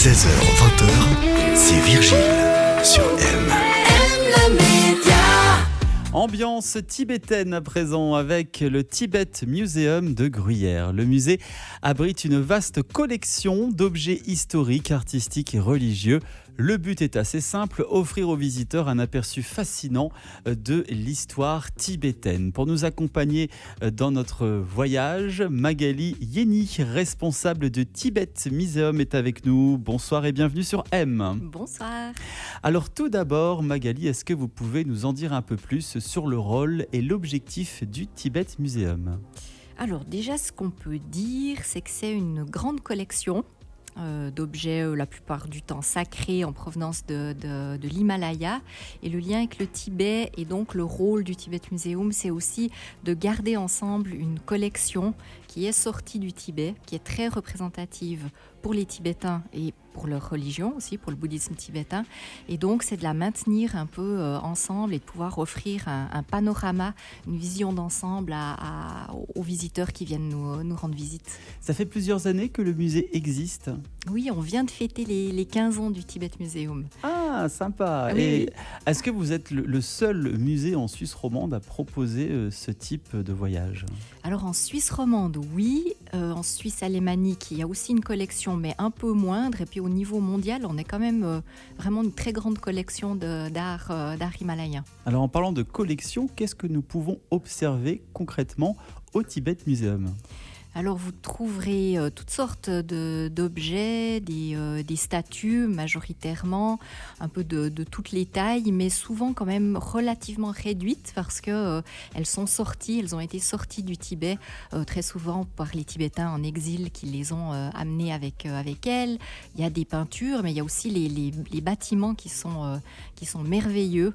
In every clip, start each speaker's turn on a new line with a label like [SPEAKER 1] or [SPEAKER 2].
[SPEAKER 1] 16h-20h, c'est Virgile sur M.
[SPEAKER 2] Ambiance tibétaine à présent avec le Tibet Museum de Gruyère. Le musée abrite une vaste collection d'objets historiques, artistiques et religieux. Le but est assez simple, offrir aux visiteurs un aperçu fascinant de l'histoire tibétaine. Pour nous accompagner dans notre voyage, Magali Yeni, responsable du Tibet Museum, est avec nous. Bonsoir et bienvenue sur M.
[SPEAKER 3] Bonsoir.
[SPEAKER 2] Alors tout d'abord, Magali, est-ce que vous pouvez nous en dire un peu plus sur le rôle et l'objectif du Tibet Museum ?
[SPEAKER 3] Alors déjà, ce qu'on peut dire, c'est que c'est une grande collection d'objets, la plupart du temps sacrés, en provenance de l'Himalaya. Et le lien avec le Tibet et donc le rôle du Tibet Museum, c'est aussi de garder ensemble une collection qui est sortie du Tibet, qui est très représentative pour les Tibétains et pour leur religion aussi, pour le bouddhisme tibétain. Et donc, c'est de la maintenir un peu ensemble et de pouvoir offrir un panorama, une vision d'ensemble aux visiteurs qui viennent nous rendre visite.
[SPEAKER 2] Ça fait plusieurs années que le musée existe.
[SPEAKER 3] Oui, on vient de fêter les 15 ans du Tibet Museum.
[SPEAKER 2] Ah, sympa.
[SPEAKER 3] Oui.
[SPEAKER 2] Et est-ce que vous êtes le seul musée en Suisse romande à proposer ce type de voyage ?
[SPEAKER 3] Alors en Suisse romande, oui. En Suisse alémanique, il y a aussi une collection, mais un peu moindre. Et puis au niveau mondial, on est quand même vraiment une très grande collection d'art himalayen.
[SPEAKER 2] Alors en parlant de collection, qu'est-ce que nous pouvons observer concrètement au Tibet Museum ?
[SPEAKER 3] Alors vous trouverez toutes sortes d'objets, des statues majoritairement, un peu de toutes les tailles, mais souvent quand même relativement réduites parce que elles ont été sorties du Tibet très souvent par les Tibétains en exil qui les ont amenées avec elles. Il y a des peintures, mais il y a aussi les bâtiments qui sont merveilleux.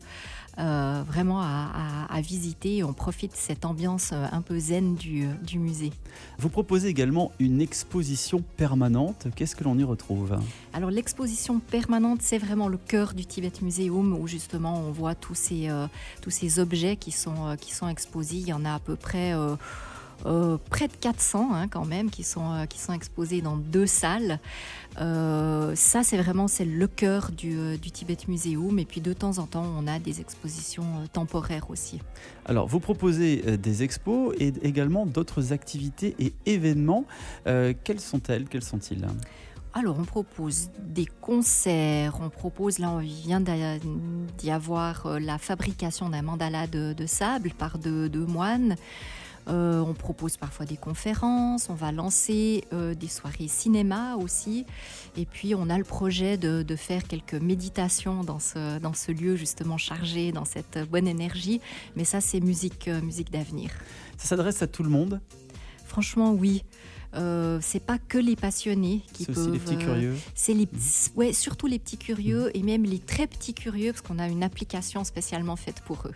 [SPEAKER 3] Vraiment à visiter. On profite de cette ambiance un peu zen du musée.
[SPEAKER 2] Vous proposez également une exposition permanente. Qu'est-ce que l'on y retrouve ?
[SPEAKER 3] Alors l'exposition permanente, c'est vraiment le cœur du Tibet Museum où justement on voit tous ces objets qui sont exposés. Il y en a à peu près près de 400 quand même qui sont exposés dans 2 salles. Ça c'est le cœur du Tibet Museum, et puis de temps en temps on a des expositions temporaires aussi.
[SPEAKER 2] Alors vous proposez des expos et également d'autres activités et événements. Quelles sont-ils ?
[SPEAKER 3] Alors, on propose des concerts, on vient d'y avoir la fabrication d'un mandala de sable par deux moines. On propose parfois des conférences, on va lancer des soirées cinéma aussi. Et puis, on a le projet de faire quelques méditations dans ce lieu justement chargé dans cette bonne énergie. Mais ça, c'est musique d'avenir.
[SPEAKER 2] Ça s'adresse à tout le monde ?
[SPEAKER 3] Franchement, oui. C'est pas que les passionnés qui peuvent.
[SPEAKER 2] C'est aussi les petits curieux.
[SPEAKER 3] C'est surtout les petits curieux et même les très petits curieux parce qu'on a une application spécialement faite pour eux.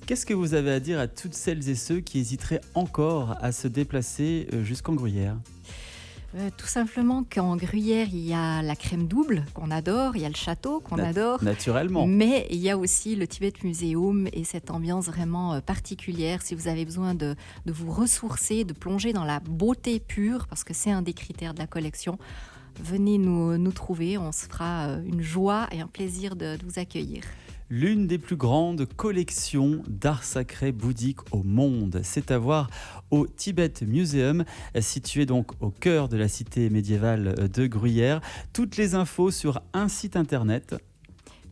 [SPEAKER 2] Qu'est-ce que vous avez à dire à toutes celles et ceux qui hésiteraient encore à se déplacer jusqu'en Gruyère ?
[SPEAKER 3] Tout simplement qu'en Gruyère, il y a la crème double qu'on adore, il y a le château qu'on adore.
[SPEAKER 2] Naturellement.
[SPEAKER 3] Mais il y a aussi le Tibet Museum et cette ambiance vraiment particulière. Si vous avez besoin de vous ressourcer, de plonger dans la beauté pure, parce que c'est un des critères de la collection, venez nous trouver. On se fera une joie et un plaisir de vous accueillir.
[SPEAKER 2] L'une des plus grandes collections d'art sacré bouddhique au monde. C'est à voir au Tibet Museum, situé donc au cœur de la cité médiévale de Gruyère. Toutes les infos sur un site internet.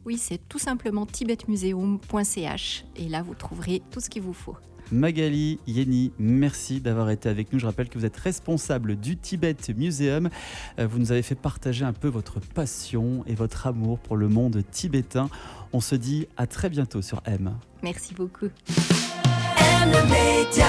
[SPEAKER 3] Oui, c'est tout simplement tibetmuseum.ch et là vous trouverez tout ce qu'il vous faut.
[SPEAKER 2] Magali Yeni, merci d'avoir été avec nous. Je rappelle que vous êtes responsable du Tibet Museum. Vous nous avez fait partager un peu votre passion et votre amour pour le monde tibétain. On se dit à très bientôt sur M.
[SPEAKER 3] Merci beaucoup.
[SPEAKER 1] M Média.